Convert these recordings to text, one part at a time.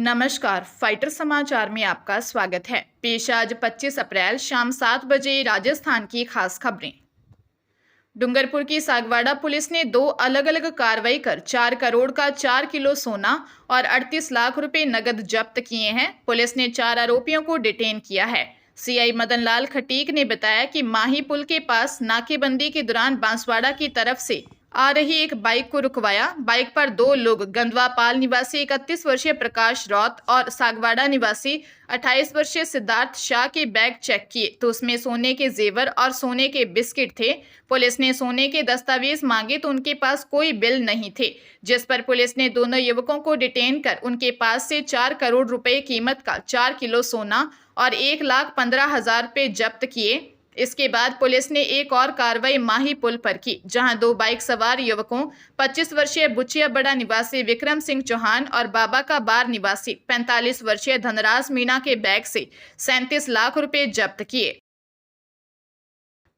नमस्कार, फाइटर समाचार में आपका स्वागत है। पेश आज 25 अप्रैल शाम 7 बजे राजस्थान की खास खबरें। डूंगरपुर की सागवाड़ा पुलिस ने 2 अलग अलग कार्रवाई कर 4 करोड़ का 4 किलो सोना और 38 लाख रुपए नगद जब्त किए हैं। पुलिस ने 4 आरोपियों को डिटेन किया है। सीआई मदन लाल खटीक ने बताया कि माही पुल के पास नाकेबंदी के दौरान बांसवाड़ा की तरफ से आ रही एक बाइक को रुकवाया। बाइक पर 2 लोग गंदवापाल निवासी 31 वर्षीय प्रकाश रौत और सागवाड़ा निवासी 28 वर्षीय सिद्धार्थ शाह के बैग चेक किए तो उसमें सोने के जेवर और सोने के बिस्किट थे। पुलिस ने सोने के दस्तावेज मांगे तो उनके पास कोई बिल नहीं थे, जिस पर पुलिस ने दोनों युवकों को डिटेन कर उनके पास से 4 करोड़ रुपए कीमत का 4 किलो सोना और 1,15,000 रुपए जब्त किए। इसके बाद पुलिस ने एक और कार्रवाई माही पुल पर की, जहां 2 बाइक सवार युवकों 25 वर्षीय बुचिया बड़ा निवासी विक्रम सिंह चौहान और बाबा का बार निवासी 45 वर्षीय धनराज मीणा के बैग से 37 लाख रुपए जब्त किए।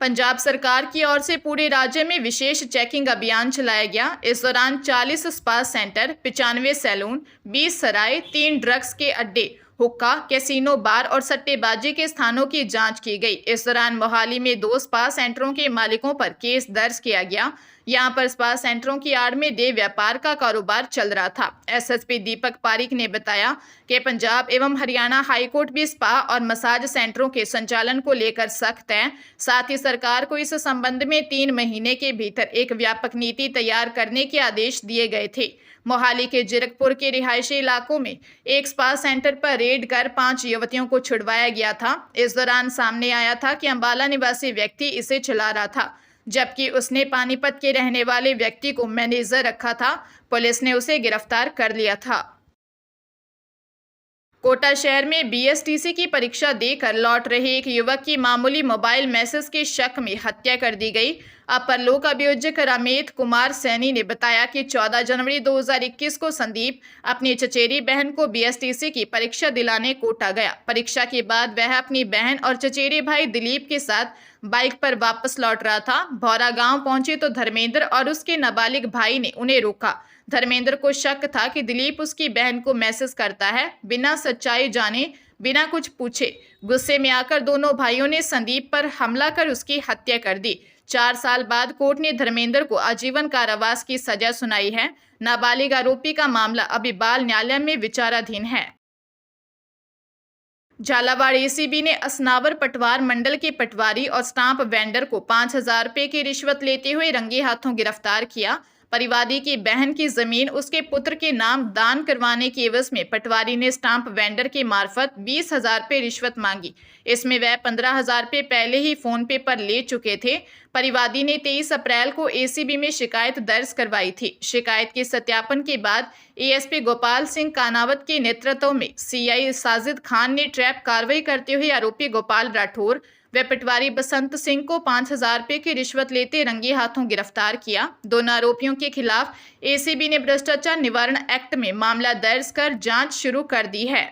पंजाब सरकार की ओर से पूरे राज्य में विशेष चेकिंग अभियान चलाया गया। इस दौरान 40 स्पा सेंटर, 95 सैलून, 20 सराय, 3 ड्रग्स के अड्डे, हुक्का, कैसीनो, बार और सट्टेबाजी के स्थानों की जांच की गई। इस दौरान मोहाली में 2 स्पा सेंटरों के मालिकों पर केस दर्ज किया गया। यहां पर स्पा सेंटरों की आड़ में देह व्यापार का कारोबार चल रहा था। एसएसपी दीपक पारिक ने बताया कि पंजाब एवं हरियाणा हाईकोर्ट भी स्पा और मसाज सेंटरों के संचालन को लेकर सख्त है। साथ ही सरकार को इस संबंध में 3 महीने के भीतर एक व्यापक नीति तैयार करने के आदेश दिए गए थे। मोहाली के जीरकपुर के रिहायशी इलाकों में एक स्पा सेंटर पर रेड कर 5 युवतियों को छुड़वाया गया था। इस दौरान सामने आया था कि अंबाला निवासी व्यक्ति इसे चला रहा था, जबकि उसने पानीपत के रहने वाले व्यक्ति को मैनेजर रखा था। पुलिस ने उसे गिरफ्तार कर लिया था। कोटा शहर में बीएसटीसी की परीक्षा देकर लौट रहे एक युवक की मामूली मोबाइल मैसेज के शक में हत्या कर दी गई। अपर लोक अभियोजक रमेश कुमार सैनी ने बताया कि 14 जनवरी 2021 को संदीप अपनी चचेरी बहन को बीएसटीसी की परीक्षा दिलाने कोटा गया। परीक्षा के बाद वह अपनी बहन और चचेरे भाई दिलीप के साथ बाइक पर वापस लौट रहा था। भौरा गांव पहुंचे तो धर्मेंद्र और उसके नाबालिग भाई ने उन्हें रोका। धर्मेंद्र को शक था कि दिलीप उसकी बहन को मैसेज करता है, बिना सच्चाई जाने, बिना कुछ पूछे। गुस्से में आकर दोनों भाइयों ने संदीप पर हमला कर उसकी हत्या कर दी। 4 साल बाद कोर्ट ने धर्मेंद्र को आजीवन कारावास की सजा सुनाई है। नाबालिग आरोपी का मामला अभी बाल न्यायालय में विचाराधीन है। झालावाड़ एसीबी ने असनावर पटवार मंडल के पटवारी और स्टाम्प वेंडर को 5,000 रुपए की रिश्वत लेते हुए रंगे हाथों गिरफ्तार किया। परिवादी की बहन की जमीन उसके पुत्र के नाम दान करवाने के एवज में पटवारी ने स्टाम्प वेंडर के मार्फत 20,000 रुपए रिश्वत मांगी। इसमें वह 15,000 रुपए पहले ही फोन पे पर ले चुके थे। परिवादी ने 23 अप्रैल को एसीबी में शिकायत दर्ज करवाई थी। शिकायत के सत्यापन के बाद एएसपी गोपाल सिंह कानावत के नेतृत्व में सीआई साजिद खान ने ट्रैप कार्रवाई करते हुए आरोपी गोपाल राठौर व पटवारी बसंत सिंह को 5,000 रुपए की रिश्वत लेते रंगे हाथों गिरफ्तार किया। दोनों आरोपियों के खिलाफ एसीबी ने भ्रष्टाचार निवारण एक्ट में मामला दर्ज कर जांच शुरू कर दी है।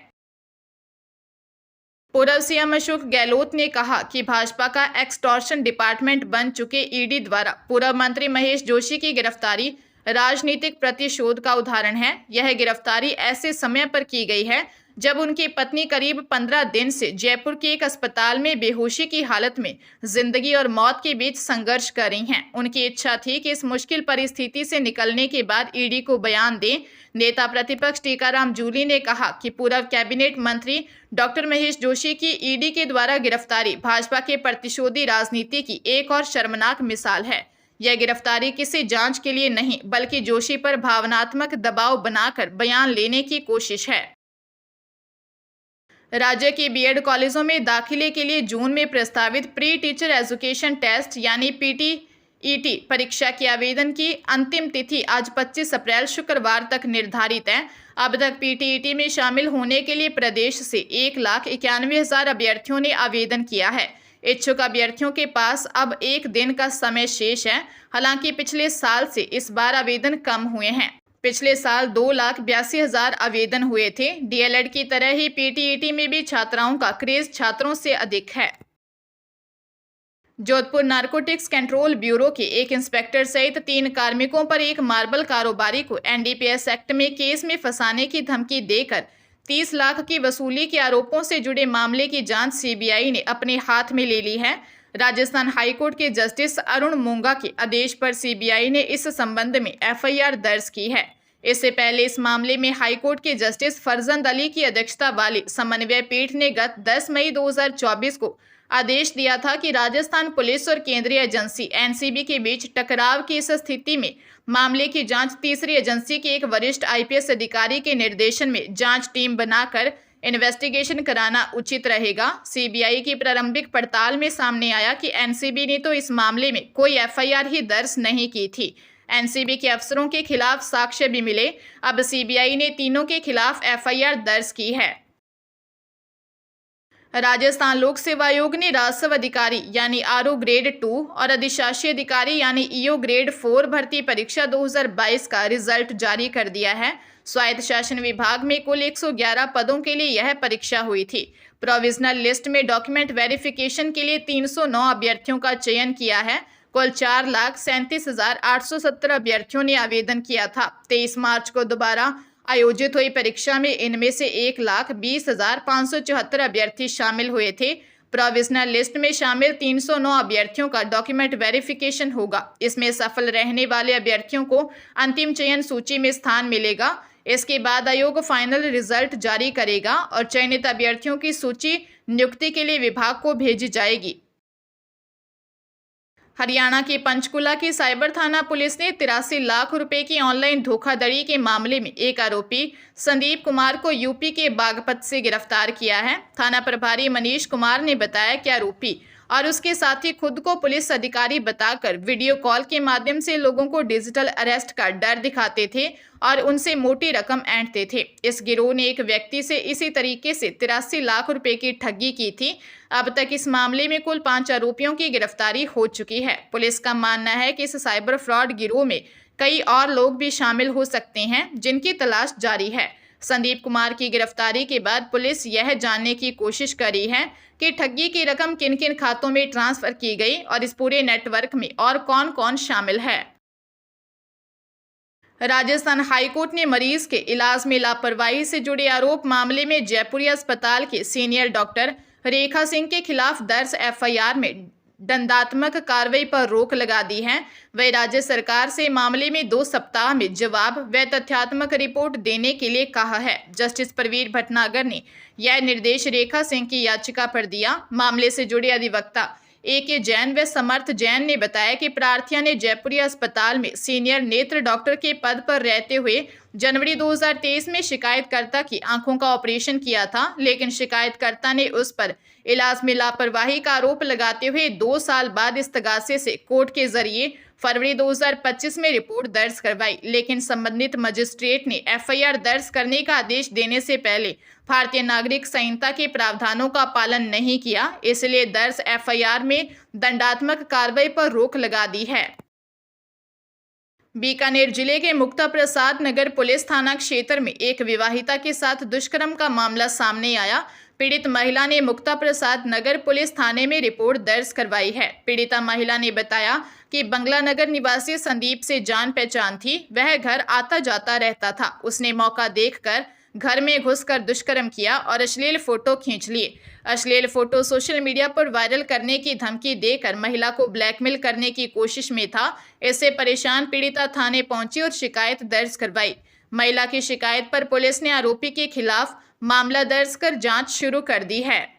पूर्व सीएम अशोक गहलोत ने कहा कि भाजपा का एक्सटॉर्शन डिपार्टमेंट बन चुके ईडी द्वारा पूर्व मंत्री महेश जोशी की गिरफ्तारी राजनीतिक प्रतिशोध का उदाहरण है। यह गिरफ्तारी ऐसे समय पर की गई है जब उनकी पत्नी करीब 15 दिन से जयपुर के एक अस्पताल में बेहोशी की हालत में जिंदगी और मौत के बीच संघर्ष कर रही हैं। उनकी इच्छा थी कि इस मुश्किल परिस्थिति से निकलने के बाद ईडी को बयान दें। नेता प्रतिपक्ष टीकाराम जूली ने कहा कि पूर्व कैबिनेट मंत्री डॉक्टर महेश जोशी की ईडी के द्वारा गिरफ्तारी भाजपा के प्रतिशोधी राजनीति की एक और शर्मनाक मिसाल है। यह गिरफ्तारी किसी जांच के लिए नहीं, बल्कि जोशी पर भावनात्मक दबाव बनाकर बयान लेने की कोशिश है। राज्य के बीएड कॉलेजों में दाखिले के लिए जून में प्रस्तावित प्री टीचर एजुकेशन टेस्ट यानी पीटीईटी परीक्षा के आवेदन की अंतिम तिथि आज 25 अप्रैल शुक्रवार तक निर्धारित है। अब तक पीटीईटी में शामिल होने के लिए प्रदेश से 1,91,000 अभ्यर्थियों ने आवेदन किया है। इच्छुक अभ्यर्थियों के पास अब 1 दिन का समय शेष है। हालांकि पिछले साल से इस बार आवेदन कम हुए हैं। पिछले साल 2,82,000 आवेदन हुए थे। डीएलएड की तरह ही पीटीईटी में भी छात्राओं का क्रेज छात्रों से अधिक है। जोधपुर नारकोटिक्स कंट्रोल ब्यूरो के एक इंस्पेक्टर सहित 3 कार्मिकों पर एक मार्बल कारोबारी को एनडीपीएस एक्ट में केस में फंसाने की धमकी देकर 30 लाख की वसूली के आरोपों से जुड़े मामले की जांच सीबीआई ने अपने हाथ में ले ली है। राजस्थान हाईकोर्ट के जस्टिस अरुण मोंगा के आदेश पर सीबीआई ने इस संबंध में एफआईआर दर्ज की है। इससे पहले इस मामले में हाईकोर्ट के जस्टिस फरजंद अली की अध्यक्षता वाली समन्वय पीठ ने गत 10 मई 2024 को आदेश दिया था कि राजस्थान पुलिस और केंद्रीय एजेंसी एनसीबी के बीच टकराव की इस स्थिति में मामले की जांच तीसरी एजेंसी के एक वरिष्ठ आईपीएस अधिकारी के निर्देशन में जांच टीम बनाकर इन्वेस्टिगेशन कराना उचित रहेगा। सीबीआई की प्रारंभिक पड़ताल में सामने आया कि एनसीबी ने तो इस मामले में कोई एफआईआर ही दर्ज नहीं की थी। एनसीबी के अफसरों के खिलाफ साक्ष्य भी मिले। अब सीबीआई ने तीनों के खिलाफ एफआईआर दर्ज की है। राजस्थान लोक सेवा आयोग ने राजस्व अधिकारी यानी आरओ ग्रेड 2 और अधिशासी अधिकारी यानी ईओ ग्रेड 4 भर्ती परीक्षा 2022 का रिजल्ट जारी कर दिया है। स्वायत्त शासन विभाग में कुल 111 पदों के लिए यह परीक्षा हुई थी। प्रोविजनल लिस्ट में डॉक्यूमेंट वेरिफिकेशन के लिए 309 अभ्यर्थियों का चयन किया है। कुल 4,37,870 अभ्यर्थियों ने आवेदन किया था। 23 मार्च को दोबारा आयोजित हुई परीक्षा में इनमें से 1,20,574 अभ्यर्थी शामिल हुए थे। प्रोविजनल लिस्ट में शामिल 309 अभ्यर्थियों का डॉक्यूमेंट वेरिफिकेशन होगा। इसमें सफल रहने वाले अभ्यर्थियों को अंतिम चयन सूची में स्थान मिलेगा। इसके बाद आयोग फाइनल रिजल्ट जारी करेगा और चयनित अभ्यर्थियों की सूची नियुक्ति के लिए विभाग को भेजी जाएगी। हरियाणा के पंचकुला की साइबर थाना पुलिस ने 83 लाख रुपए की ऑनलाइन धोखाधड़ी के मामले में एक आरोपी संदीप कुमार को यूपी के बागपत से गिरफ्तार किया है। थाना प्रभारी मनीष कुमार ने बताया कि आरोपी और उसके साथी खुद को पुलिस अधिकारी बताकर वीडियो कॉल के माध्यम से लोगों को डिजिटल अरेस्ट का डर दिखाते थे और उनसे मोटी रकम ऐंठते थे। इस गिरोह ने एक व्यक्ति से इसी तरीके से 83 लाख रुपए की ठगी की थी। अब तक इस मामले में कुल 5 आरोपियों की गिरफ्तारी हो चुकी है। पुलिस का मानना है कि इस साइबर फ्रॉड गिरोह में कई और लोग भी शामिल हो सकते हैं, जिनकी तलाश जारी है। संदीप कुमार की गिरफ्तारी के बाद पुलिस यह जानने की कोशिश कर रही है कि ठगी की रकम किन किन खातों में ट्रांसफर की गई और इस पूरे नेटवर्क में और कौन कौन शामिल है। राजस्थान हाईकोर्ट ने मरीज के इलाज में लापरवाही से जुड़े आरोप मामले में जयपुरी अस्पताल के सीनियर डॉक्टर रेखा सिंह के खिलाफ दर्ज एफआईआर में दंडात्मक कार्रवाई पर रोक लगा दी है। वह राज्य सरकार से मामले में 2 सप्ताह में जवाब व तथ्यात्मक रिपोर्ट देने के लिए कहा है। जस्टिस प्रवीर भटनागर ने यह निर्देश रेखा सिंह की याचिका पर दिया। मामले से जुड़े अधिवक्ता AK जैन व समर्थ जैन ने बताया कि प्रार्थिया ने जयपुरी अस्पताल में सीनियर नेत्र डॉक्टर के पद पर रहते हुए जनवरी 2023 में शिकायतकर्ता की आंखों का ऑपरेशन किया था, लेकिन शिकायतकर्ता ने उस पर इलाज में लापरवाही का आरोप लगाते हुए 2 साल बाद इस्तगासे से कोर्ट के जरिए फरवरी 2025 में रिपोर्ट दर्ज करवाई। लेकिन संबंधित मजिस्ट्रेट ने एफआईआर दर्ज करने का आदेश देने से पहले भारतीय नागरिक संहिता के प्रावधानों का पालन नहीं किया, इसलिए दर्ज एफआईआर में दंडात्मक कार्रवाई पर रोक लगा दी है। बीकानेर जिले के मुक्ता प्रसाद नगर पुलिस थाना क्षेत्र में एक विवाहिता के साथ दुष्कर्म का मामला सामने आया। पीड़ित महिला ने मुक्ता प्रसाद नगर पुलिस थाने में रिपोर्ट दर्ज करवाई है। पीड़िता महिला ने बताया कि बंगला नगर निवासी संदीप से जान पहचान थी। वह घर आता जाता रहता था। उसने मौका देखकर घर में घुसकर दुष्कर्म किया और अश्लील फोटो खींच लिए। अश्लील फोटो सोशल मीडिया पर वायरल करने की धमकी देकर महिला को ब्लैकमेल करने की कोशिश में था। इससे परेशान पीड़िता थाने पहुंची और शिकायत दर्ज करवाई। महिला की शिकायत पर पुलिस ने आरोपी के खिलाफ मामला दर्ज कर जांच शुरू कर दी है।